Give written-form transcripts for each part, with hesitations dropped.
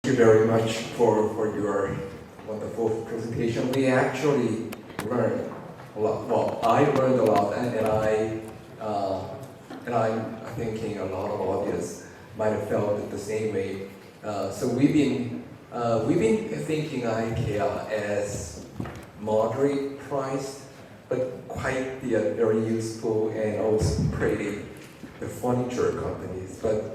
Thank you very much for your wonderful presentation. We actually learned a lot. Well, I learned a lot, and I'm thinking a lot of audience might have felt the same way. So we've been thinking Ikea as moderate priced, but quite very useful and also pretty the furniture companies. But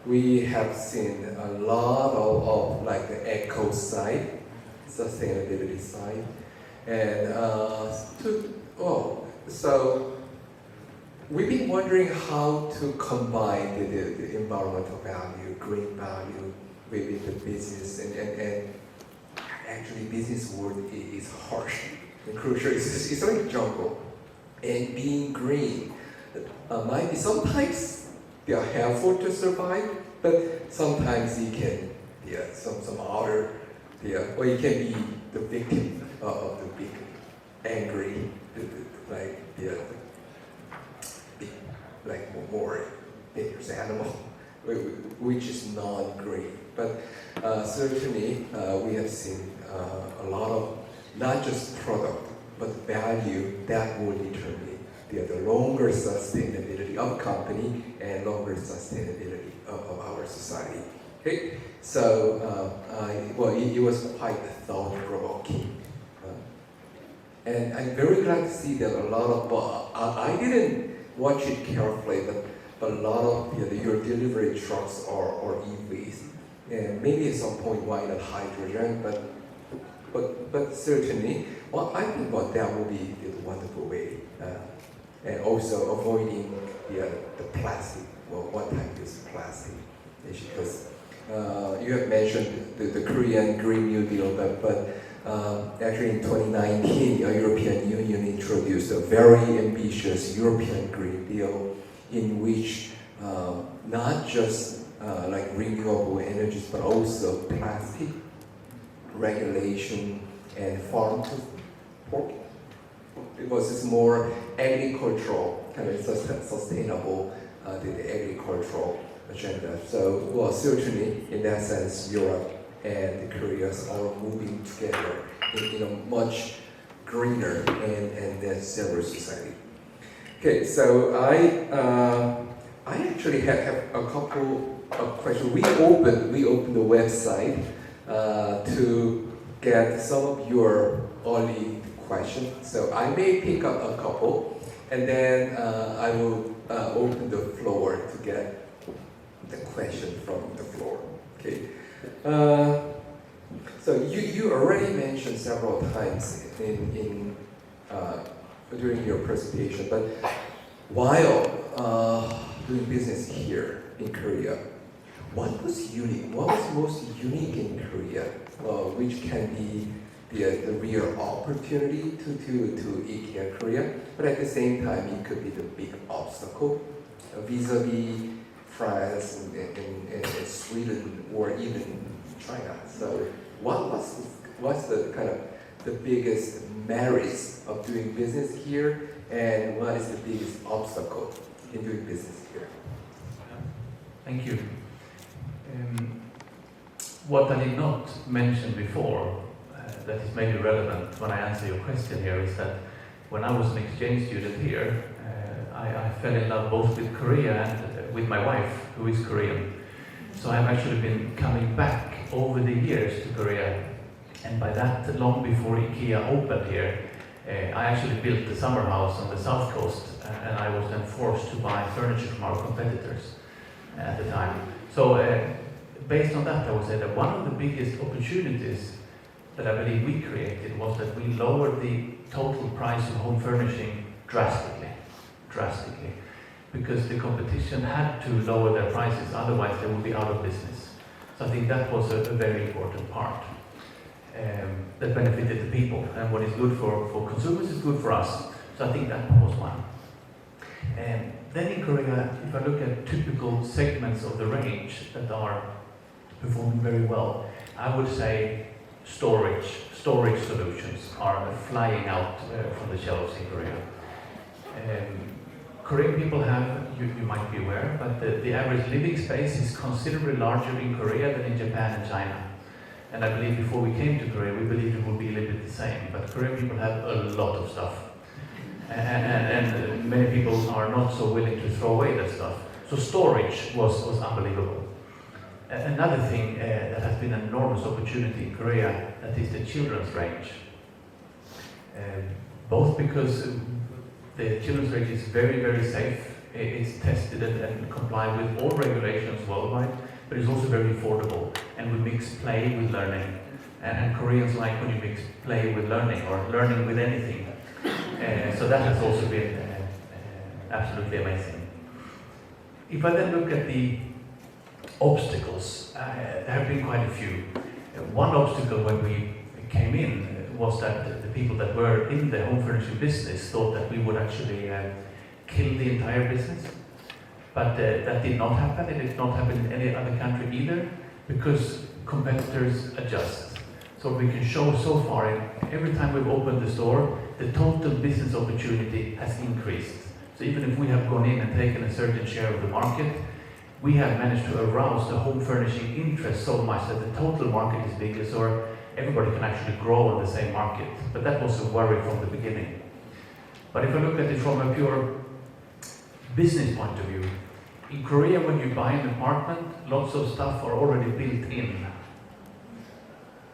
we have seen a lot of like the eco side, sustainability side, and so we've been wondering how to combine the environmental value, green value with the business, and actually business world is harsh and crucial. It's like a jungle, and being green might be sometimes they are helpful to survive, but sometimes you can some other or you can be the victim of the big angry more dangerous animal, which is non-green. But certainly we have seen a lot of not just product but value that will determine the longer sustainability of company and longer sustainability of our society. Okay, so it was quite thought-provoking, and I'm very glad to see that a lot of I didn't watch it carefully, but a lot of your delivery trucks are EVs, and maybe at some point why not hydrogen, but certainly, I think that will be the wonderful way. And also avoiding the plastic, one-time use plastic issue, because you have mentioned the Korean Green New Deal, but actually in 2019, the European Union introduced a very ambitious European Green Deal in which not just like renewable energies, but also plastic regulation and farm to fork. Because it's more agricultural, kind of sustainable, the agricultural agenda. So, certainly in that sense, Europe and Korea are moving together in a much greener and net-zero society. Okay, so I actually have a couple of questions. We opened the website to get some of your early question. So I may pick up a couple, and then I will open the floor to get the question from the floor. Okay. So you already mentioned several times in during your presentation, but while doing business here in Korea, what was unique? What was most unique in Korea, which can be the real opportunity to Ikea Korea, but at the same time it could be the big obstacle vis-a-vis France and Sweden or even China. So what's the kind of the biggest merits of doing business here, and what is the biggest obstacle in doing business here? Thank you. What I did not mention before that is maybe relevant when I answer your question here is that when I was an exchange student here, I fell in love both with Korea and with my wife, who is Korean. So I've actually been coming back over the years to Korea, and by that, long before Ikea opened here, I actually built the summer house on the south coast, and I was then forced to buy furniture from our competitors at the time. So based on that, I would say that one of the biggest opportunities that I believe we created was that we lowered the total price of home furnishing drastically, because the competition had to lower their prices, otherwise they would be out of business. So I think that was a very important part that benefited the people, and what is good for consumers is good for us. So I think that was one. Then in Korea, if I look at typical segments of the range that are performing very well, I would say storage solutions are flying out from the shelves in Korea. Korean people have, you might be aware, but the average living space is considerably larger in Korea than in Japan and China. And I believe before we came to Korea, we believed it would be a little bit the same. But Korean people have a lot of stuff. And many people are not so willing to throw away that stuff. So storage was unbelievable. Another thing that has been an enormous opportunity in Korea, that is the children's range. Both because the children's range is very, very safe. It's tested and complied with all regulations worldwide, but it's also very affordable. And we mix play with learning. And Koreans like when you mix play with learning, or learning with anything. So that has also been absolutely amazing. If I then look at the obstacles, there have been quite a few. One obstacle when we came in was that the people that were in the home furnishing business thought that we would actually kill the entire business. But that did not happen. It did not happen in any other country either, because competitors adjust. So we can show so far, every time we've opened the store, the total business opportunity has increased. So even if we have gone in and taken a certain share of the market, we have managed to arouse the home furnishing interest so much that the total market is bigger, so everybody can actually grow in the same market. But that was a worry from the beginning. But if I look at it from a pure business point of view, in Korea when you buy an apartment, lots of stuff are already built in.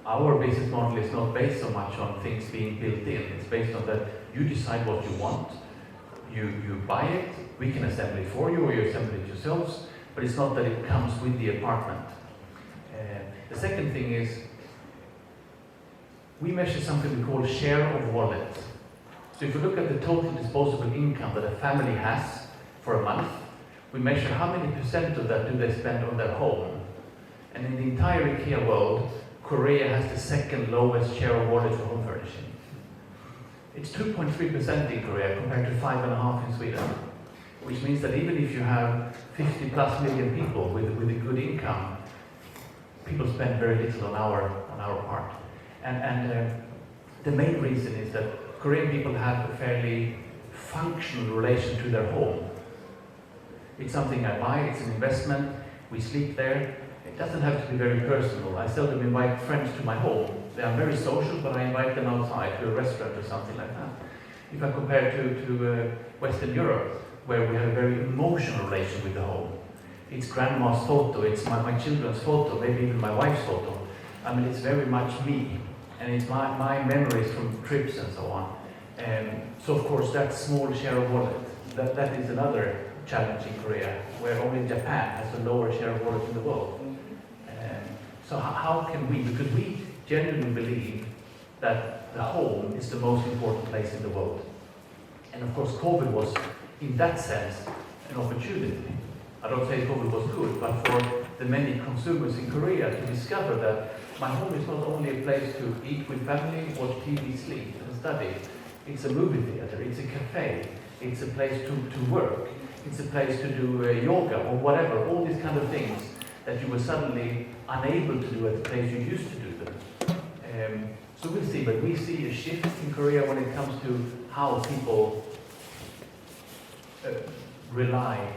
Our business model is not based so much on things being built in. It's based on that you decide what you want, you buy it, we can assemble it for you, or you assemble it yourselves, but it's not that it comes with the apartment. The second thing is, we measure something we call share of wallet. So if you look at the total disposable income that a family has for a month, we measure how many percent of that do they spend on their home. And in the entire Ikea world, Korea has the second lowest share of wallet for home furnishing. It's 2.3% in Korea compared to 5.5% in Sweden, which means that even if you have 50 plus million people with a good income, people spend very little on our part. And the main reason is that Korean people have a fairly functional relation to their home. It's something I buy, it's an investment, we sleep there. It doesn't have to be very personal. I seldom invite friends to my home. They are very social, but I invite them outside to a restaurant or something like that. If I compare to Western Europe, where we have a very emotional relation with the home. It's grandma's photo, it's my children's photo, maybe even my wife's photo. I mean, it's very much me, and it's my memories from trips and so on. So of course, that small share of wallet, that is another challenge in Korea, where only Japan has a lower share of wallet in the world. So how can we, because we genuinely believe that the home is the most important place in the world. And of course COVID was, in that sense, an opportunity. I don't say COVID was good, but for the many consumers in Korea to discover that my home is not only a place to eat with family, watch TV, sleep and study. It's a movie theater, it's a cafe, it's a place to work, it's a place to do yoga or whatever, all these kind of things that you were suddenly unable to do at the place you used to do them. So we'll see, but we see a shift in Korea when it comes to how people rely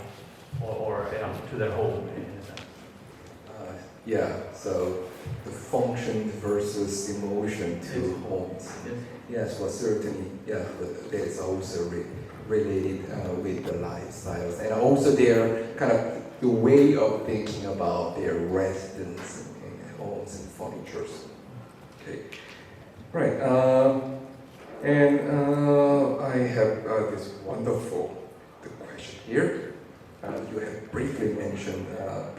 or to their home in a sense. Yeah, so the function versus emotion to homes. Yes, well certainly, yeah, but that is also related with the lifestyles, and also their kind of the way of thinking about their residence and homes and furnitures. Okay, right. And I have this wonderful question here. You have briefly mentioned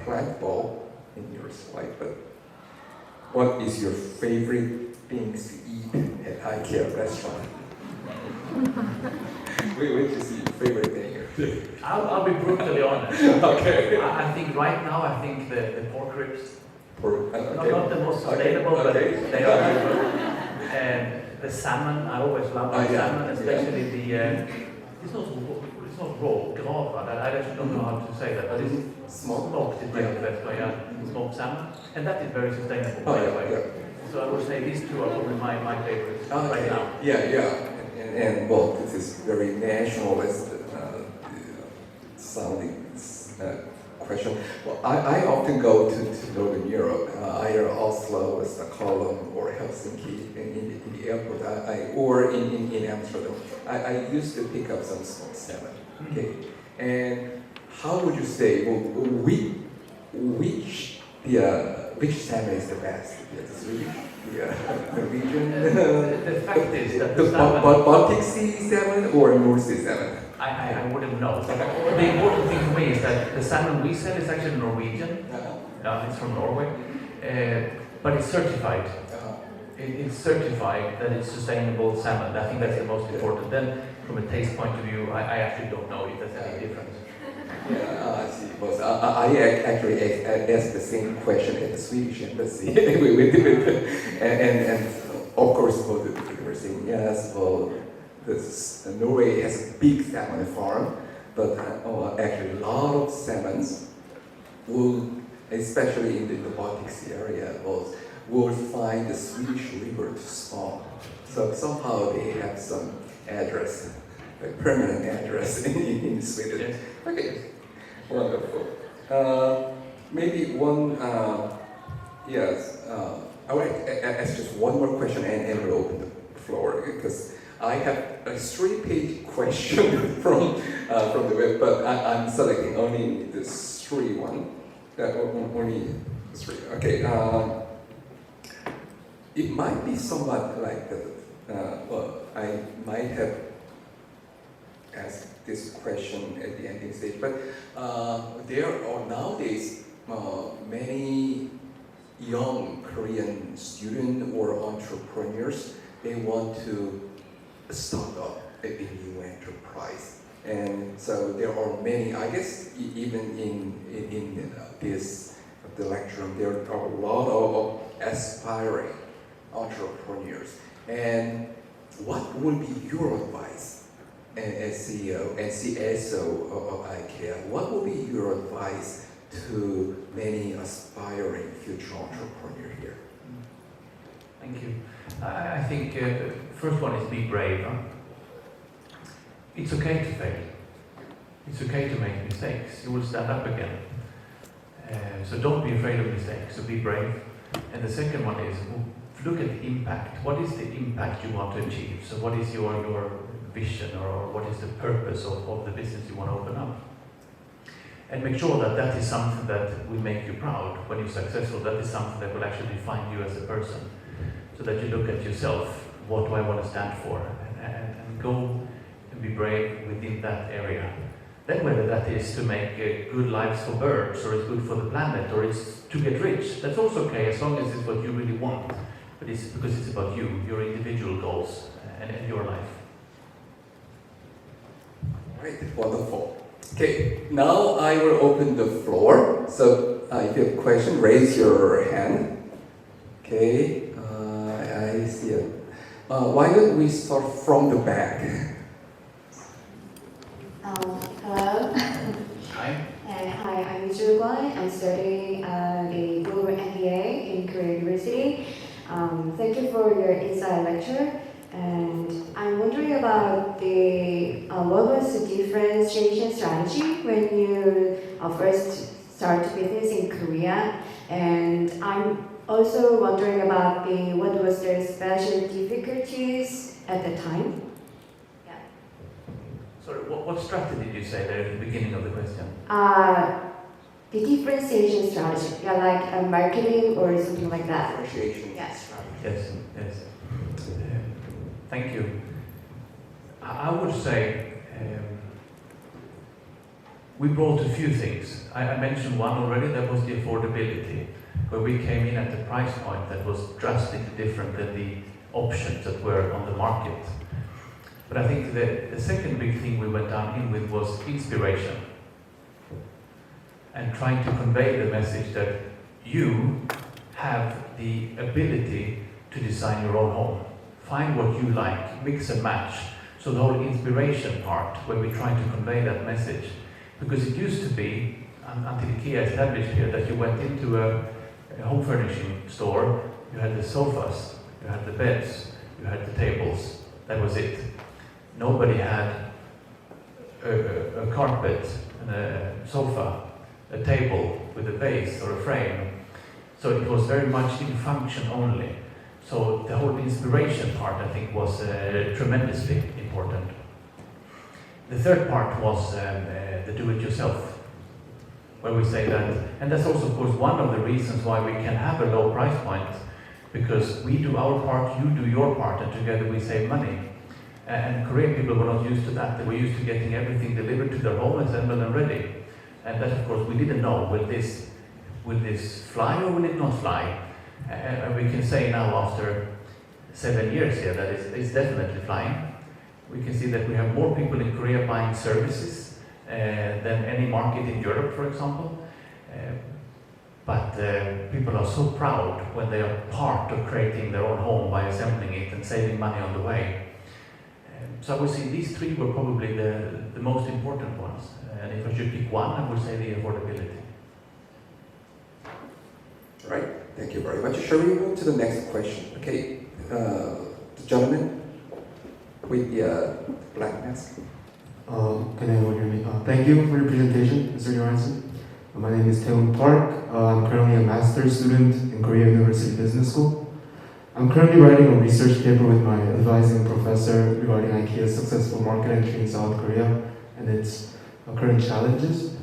plant ball in your slide, but what is your favorite things to eat at Ikea restaurant? Which is your favorite thing? I'll be brutally honest. Okay. I think right now, I think the pork ribs. Okay. Not the most sustainable, but Okay. they are very good. And the salmon, I always love the salmon, especially the. It's not raw, gravad. I actually don't know how to say that, but it's smoked in the best way. Smoked salmon, and that is very sustainable. By the way. So I would say these two are probably my favorites right now. Yeah. And well, this is very nationalist sounding question. Well, I often go to Northern Europe, either Oslo, Stockholm, or Helsinki in the airport, or in Amsterdam. I used to pick up some small salmon. Okay, and how would you say, which salmon is the best? The Swedish, the Norwegian, The fact is that the Baltic Sea salmon or North Sea salmon? I wouldn't know. The important thing for me is that the salmon we sell is actually Norwegian. It's from Norway, but it's certified. It's certified that it's sustainable salmon. I think that's the most important. Then, from a taste point of view, I actually don't know if there's any difference. Yeah, I see. Well, I actually asked the same question at the Swedish embassy. and of course, well, they were saying yes. Well, Norway has a big salmon farm, but actually a lot of salmons will, especially in the Baltic Sea area, will find the Swedish river too small. So somehow they have some address, a permanent address in Sweden. Yes. Okay, wonderful. Maybe one, yes, I want to ask just one more question and we'll open the floor, because I have a 3-page question from the web, but I'm selecting only the 3 one. Only 3. Okay. It might be somewhat like well, I might have asked this question at the ending stage, but there are nowadays many young Korean students or entrepreneurs. They want to start up a new enterprise, and so there are many. I guess even in this the lecture, there are a lot of aspiring entrepreneurs. And what would be your advice as CEO and CSO of Ikea? What would be your advice to many aspiring future entrepreneurs here? Thank you. I think first one is be brave. Huh? It's okay to fail. It's okay to make mistakes. You will stand up again. So don't be afraid of mistakes. So be brave. And the second one is look at the impact. What is the impact you want to achieve? So what is your vision, or what is the purpose of the business you want to open up? And make sure that that is something that will make you proud when you're successful. That is something that will actually define you as a person. So that you look at yourself, what do I want to stand for? And go and be brave within that area. Then whether that is to make good lives for birds, or it's good for the planet, or it's to get rich, that's also okay, as long as it's what you really want. But it's because it's about you, your individual goals, and your life. Right, wonderful. Okay, now I will open the floor. So if you have a question, raise your hand. Okay, I see it. Why don't we start from the back? Hello. Hi. Hi, I'm Johansson. I'm studying the global MBA in Korea University. Thank you for your insight lecture. And I'm wondering about what was the differentiation strategy when you first started business in Korea? And I'm also wondering about what was the special difficulties at the time? Sorry, what strategy did you say there at the beginning of the question? The differentiation strategy, yeah, like marketing or something like that. Differentiation Yes. strategy. Yes. Thank you. I would say we brought a few things. I mentioned one already, that was the affordability, where we came in at a price point that was drastically different than the options that were on the market. But I think the second big thing we went down in with was inspiration, and trying to convey the message that you have the ability to design your own home. Find what you like, mix and match. So the whole inspiration part, where we try to convey that message. Because it used to be, until Ikea established here, that you went into a home furnishing store, you had the sofas, you had the beds, you had the tables, that was it. Nobody had a carpet and a sofa a table with a base or a frame. So it was very much in function only. So the whole inspiration part, I think, was tremendously important. The third part was the do-it-yourself, where we say that, and that's also, of course, one of the reasons why we can have a low price point, because we do our part, you do your part, and together we save money. And Korean people were not used to that. They were used to getting everything delivered to their home, assembled and ready. And that, of course, we didn't know, will this fly or will it not fly? And we can say now, after 7 years here, that it's definitely flying. We can see that we have more people in Korea buying services than any market in Europe, for example. But people are so proud when they are part of creating their own home by assembling it and saving money on the way. So I would say these three were probably the most important ones. And if I should pick one, I would say the affordability. All right, thank you very much. Shall we move to the next question? Okay, the gentleman with the black mask. Can everyone hear me? Thank you for your presentation, Mr. Johansson. My name is Taewon Park. I'm currently a master's student in Korea University Business School. I'm currently writing a research paper with my advising professor regarding Ikea's successful market entry in South Korea and its current challenges.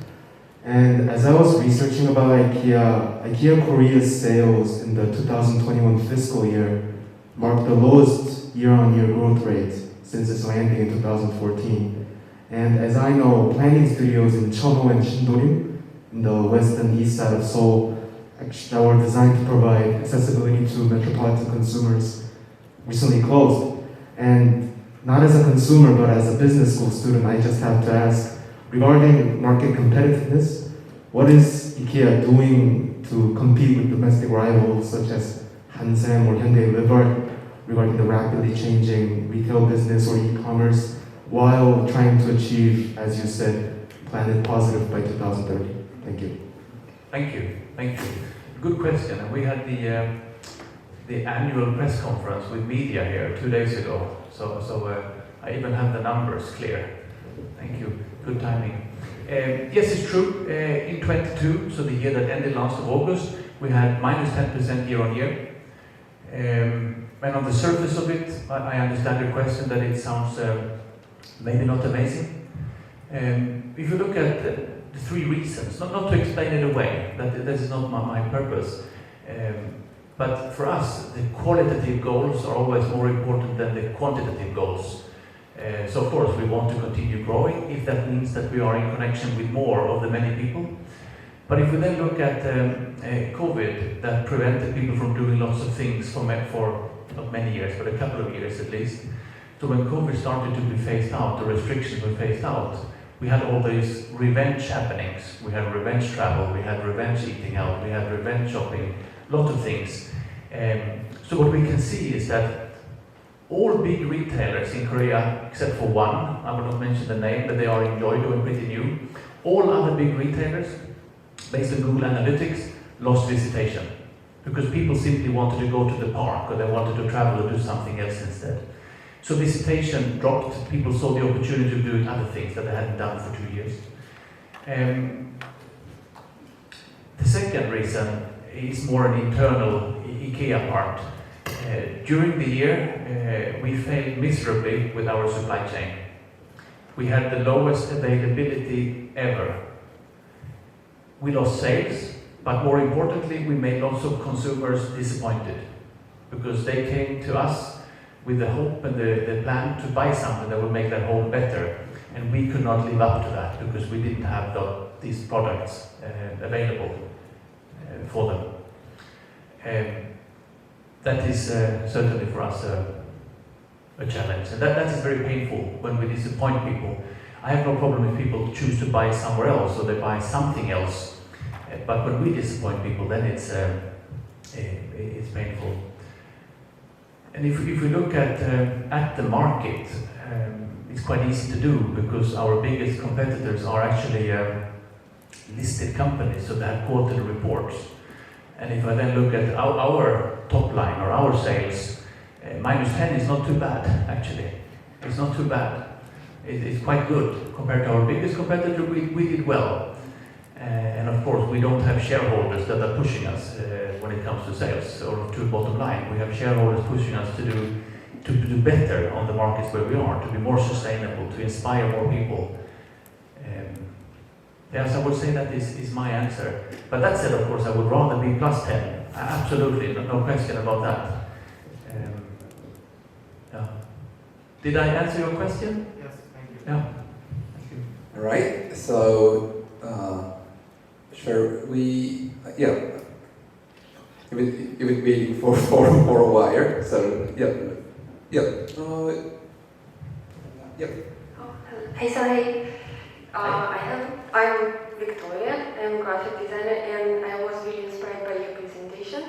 And as I was researching about Ikea Korea's sales in the 2021 fiscal year marked the lowest year-on-year growth rate since its landing in 2014. And as I know, planning studios in Cheonho and Shindorim, in the west and east side of Seoul, that were designed to provide accessibility to metropolitan consumers, recently closed. And not as a consumer, but as a business school student, I just have to ask, regarding market competitiveness, what is Ikea doing to compete with domestic rivals such as Hansem or Hyundai Livar regarding the rapidly changing retail business or e-commerce, while trying to achieve, as you said, planet positive by 2030? Thank you. Thank you. Thank you. Good question. And we had the annual press conference with media here 2 days ago. So I even have the numbers clear. Thank you. Good timing. Yes, it's true. In 22, so the year that ended last of August, we had minus 10% year on year. And on the surface of it, I understand your question that it sounds maybe not amazing. If you look at the three reasons, not to explain it away, that this is not my purpose, but for us, the qualitative goals are always more important than the quantitative goals. So of course we want to continue growing if that means that we are in connection with more of the many people. But if we then look at COVID, that prevented people from doing lots of things for not many years, but a couple of years at least. So when COVID started to be phased out, the restrictions were phased out, we had all these revenge happenings. We had revenge travel, we had revenge eating out, we had revenge shopping, lots of things. So what we can see is that all big retailers in Korea, except for one, I will not mention the name, but they are in Joido and pretty new, all other big retailers, based on Google Analytics, lost visitation. Because people simply wanted to go to the park, or they wanted to travel or do something else instead. So visitation dropped, people saw the opportunity of doing other things that they hadn't done for 2 years. The second reason is more an internal Ikea part. During the year, we failed miserably with our supply chain. We had the lowest availability ever. We lost sales, but more importantly, we made lots of consumers disappointed because they came to us with the hope and the plan to buy something that would make their home better, and we could not live up to that because we didn't have these products available for them. That is certainly for us a challenge, and that is very painful when we disappoint people. I have no problem if people choose to buy somewhere else or they buy something else, but when we disappoint people, then it's painful. And if we look at the market, it's quite easy to do because our biggest competitors are actually listed companies, so they have quarterly reports. And if I then look at our top line or our sales, minus 10 is not too bad, actually. It's not too bad. It's quite good. Compared to our biggest competitor, we did well. And of course, we don't have shareholders that are pushing us when it comes to sales or to bottom line. We have shareholders pushing us to do better on the markets where we are, to be more sustainable, to inspire more people. Yes, I would say that is my answer. But that said, of course, I would rather be plus 10. Absolutely, no question about that. Yeah. Did I answer your question? Yes, thank you. Yeah. Thank you. All right. So, sure. You've been waiting for a while. So, yeah. Hey, sorry. I'm Victoria. I'm a graphic designer, and I was really inspired by your presentation.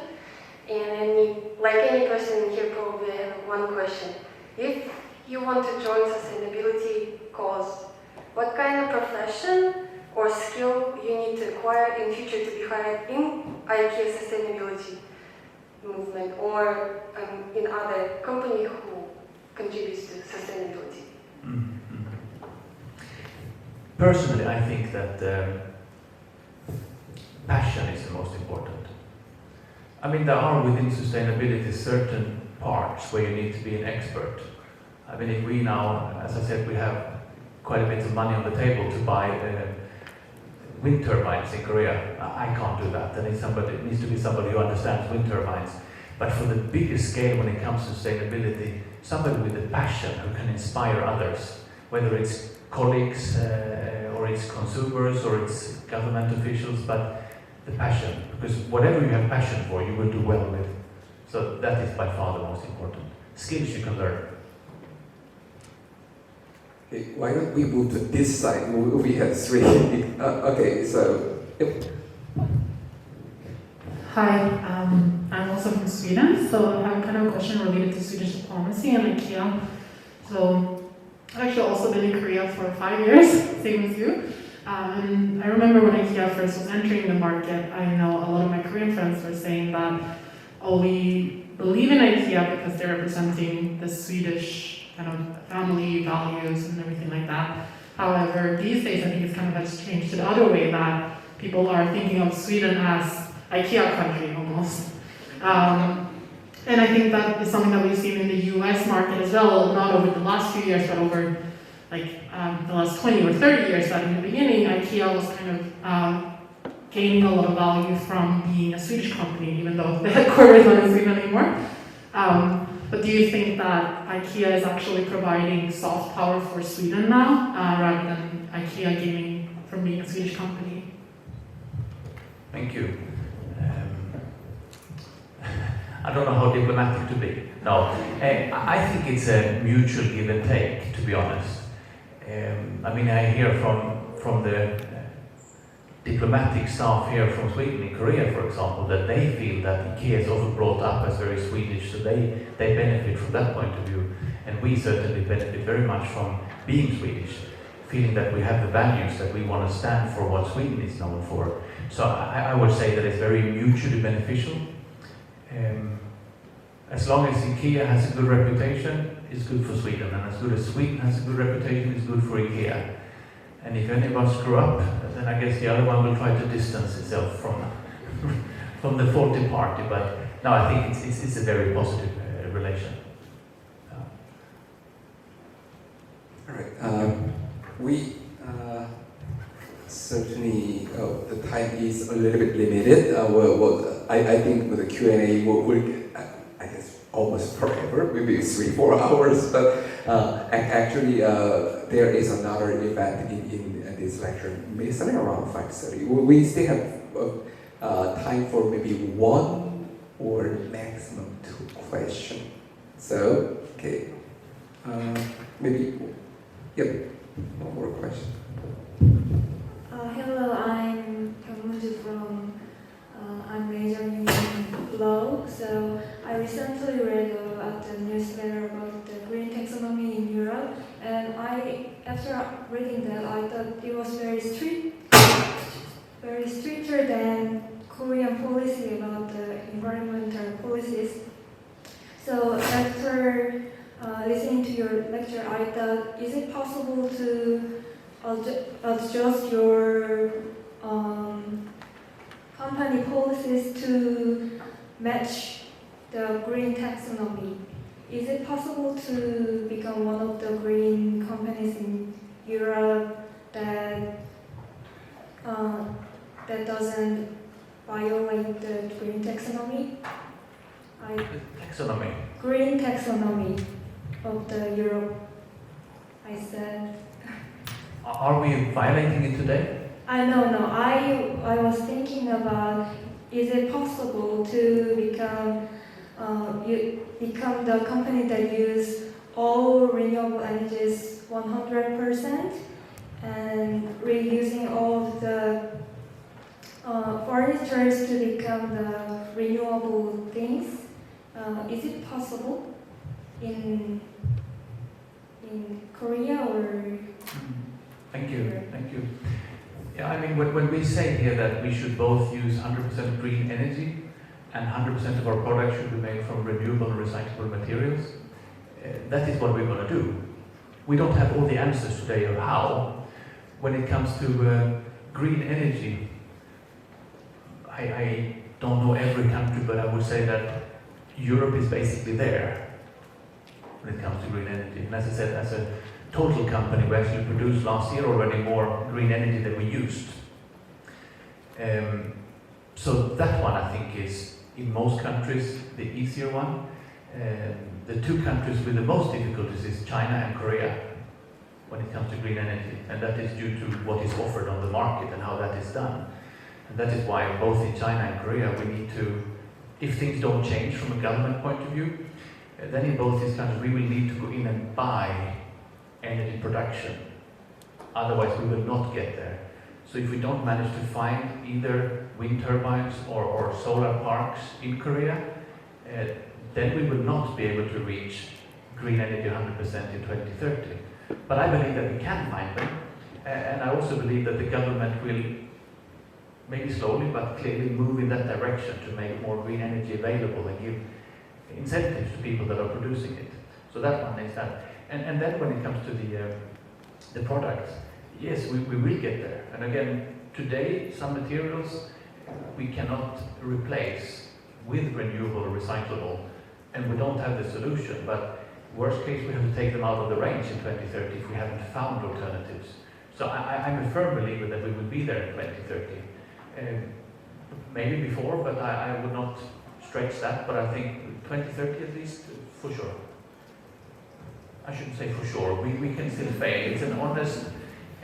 And like any person here, probably I have one question. If you want to join sustainability cause, what kind of profession or skill you need to acquire in future to be hired in Ikea sustainability movement or in other company who contributes to sustainability? Personally, I think that passion is the most important. I mean, there are within sustainability certain parts where you need to be an expert. I mean, if we now, as I said, we have quite a bit of money on the table to buy wind turbines in Korea. I can't do that. It needs to be somebody who understands wind turbines. But for the bigger scale when it comes to sustainability, somebody with a passion who can inspire others, whether it's colleagues or it's consumers or it's government officials, but the passion, because whatever you have passion for, you will do well with. So that is by far the most important. Skills you can learn. Okay, why don't we move to this side? We have three. Okay, so. Yep. Hi, I'm also from Sweden, so I have kind of a question related to Swedish diplomacy and Ikea. So I've actually also been in Korea for 5 years, same as you. And I remember when Ikea first was entering the market, I know a lot of my Korean friends were saying that, oh, we believe in Ikea because they're representing the Swedish kind of family values and everything like that. However, these days I think it's kind of has changed to the other way, that people are thinking of Sweden as Ikea country almost. And I think that is something that we've seen in the US market as well, not over the last few years, but over the last 20 or 30 years, that in the beginning, Ikea was kind of gaining a lot of value from being a Swedish company, even though the headquarters is not in Sweden anymore. But do you think that Ikea is actually providing soft power for Sweden now, rather than Ikea gaining from being a Swedish company? Thank you. I don't know how diplomatic to be. No, I think it's a mutual give and take, to be honest. I mean, I hear from the diplomatic staff here from Sweden in Korea, for example, that they feel that Ikea is also brought up as very Swedish, so they benefit from that point of view. And we certainly benefit very much from being Swedish, feeling that we have the values that we want to stand for, what Sweden is known for. So I would say that it's very mutually beneficial. As long as Ikea has a good reputation, it's good for Sweden, and as good as Sweden has a good reputation, it's good for Ikea. And if anyone screw up, then I guess the other one will try to distance itself from the faulty party. But no, I think it's a very positive relation. All right. We certainly the time is a little bit limited. I think with the Q&A will I guess almost forever, maybe 3-4 hours. But actually, there is another event in this lecture, maybe something around 5:30. We still have time for maybe 1 or maximum 2 questions. So, okay, maybe, yep, one more question. Hello, I'm from, I'm majoring in law. So I recently read the newsletter about the green taxonomy in Europe, and after reading that, I thought it was very stricter than Korean policy about the environmental policies. So after listening to your lecture, I thought, is it possible to adjust your company policies to match the green taxonomy. Is it possible to become one of the green companies in Europe that doesn't violate the green taxonomy? Taxonomy. Green taxonomy of the Europe. I said. Are we violating it today? No. I was thinking about, is it possible to become the company that use all renewable energies 100% and reusing all of the furnitures to become the renewable things? Is it possible in Korea or? Thank you. Yeah, I mean, when we say here that we should both use 100% green energy and 100% of our products should be made from renewable and recyclable materials, that is what we're going to do. We don't have all the answers today of how. When it comes to green energy, I don't know every country, but I would say that Europe is basically there when it comes to green energy. And as I said, as a total company, we actually produced last year already more green energy than we used. So that one I think is, in most countries, the easier one. The two countries with the most difficulties is China and Korea when it comes to green energy, and that is due to what is offered on the market and how that is done. And that is why both in China and Korea we need to, if things don't change from a government point of view, then in both these countries we will need to go in and buy energy production. Otherwise we will not get there. So if we don't manage to find either wind turbines or solar parks in Korea, then we will not be able to reach green energy 100% in 2030. But I believe that we can find them, and I also believe that the government will, maybe slowly but clearly, move in that direction to make more green energy available and give incentives to people that are producing it. So that one is that. And then when it comes to the products, yes, we will get there. And again, today some materials we cannot replace with renewable or recyclable, and we don't have the solution. But worst case, we have to take them out of the range in 2030 if we haven't found alternatives. So I'm a firm believer that we will be there in 2030. Maybe before, but I would not stretch that, but I think 2030 at least, for sure. I shouldn't say for sure, we can still fail. It's an honest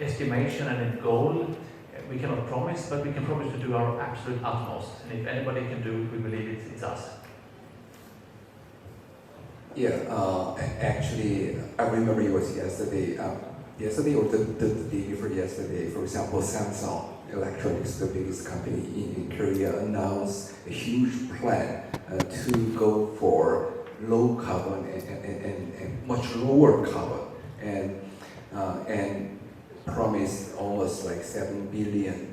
estimation and a goal. We cannot promise, but we can promise to do our absolute utmost. And if anybody can do it, we believe it's us. Yeah, actually, I remember it was yesterday or the day before yesterday, for example, Samsung Electronics, the biggest company in Korea, announced a huge plan to go for low carbon and much lower carbon, and promised almost like $7 billion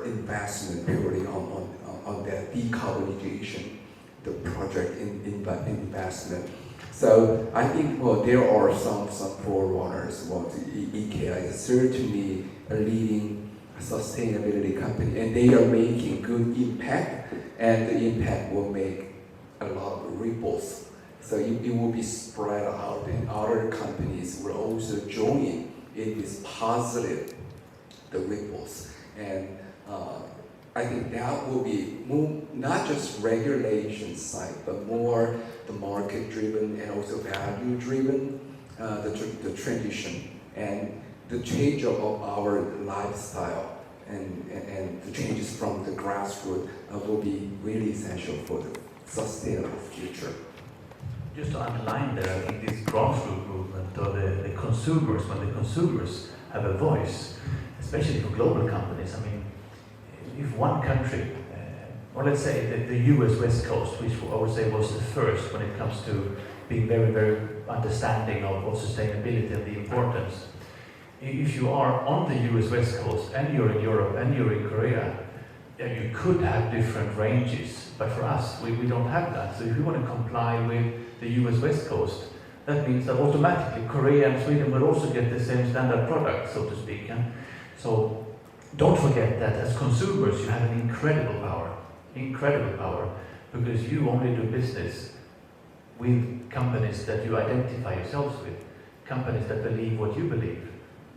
investment purely on that decarbonization, the project investment. So I think there are some forerunners. Ikea is certainly a leading sustainability company, and they are making good impact, and the impact will make a lot of ripples. So it will be spread out, and other companies will also join in this positive, the ripples. And I think that will be more, not just regulation side, but more the market-driven and also value-driven, the transition and the change of our lifestyle and the changes from the grassroots will be really essential for the sustainable future. Just to underline there, I think this grassroots movement, or the consumers, when the consumers have a voice, especially for global companies, I mean, if one country, or let's say the US West Coast, which I would say was the first when it comes to being very, very understanding of sustainability and the importance. If you are on the US West Coast and you're in Europe and you're in Korea, you could have different ranges, but for us, we don't have that. So if you want to comply with the US West Coast, that means that automatically Korea and Sweden will also get the same standard product, so to speak. And so don't forget that as consumers you have an incredible power, because you only do business with companies that you identify yourselves with, companies that believe what you believe.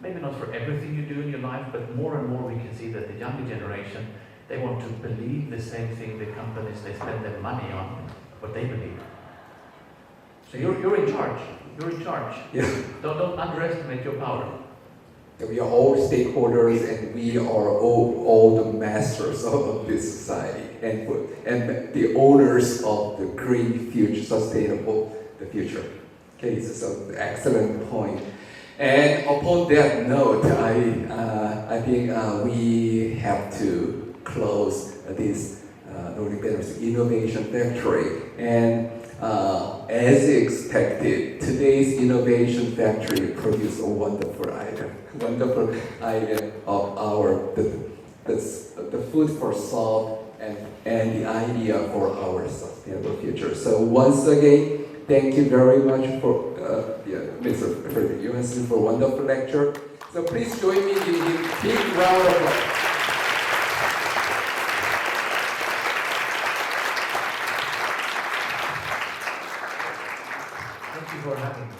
Maybe not for everything you do in your life, but more and more we can see that the younger generation, they want to believe the same thing the companies they spend their money on, what they believe. So you're in charge. You're in charge. Yeah. Don't underestimate your power. We are all stakeholders, and we are all the masters of this society, and the owners of the green future, sustainable the future. Okay, this is an excellent point. And upon that note, I think we have to close this Nordic-Benelux Innovation Factory. And as expected, today's Innovation Factory produced a wonderful item of the food for thought and the idea for our sustainable future. So once again, thank you very much for Mr. Fredrik Johansson for a wonderful lecture. So please join me in a big round of applause. Thank you for having me.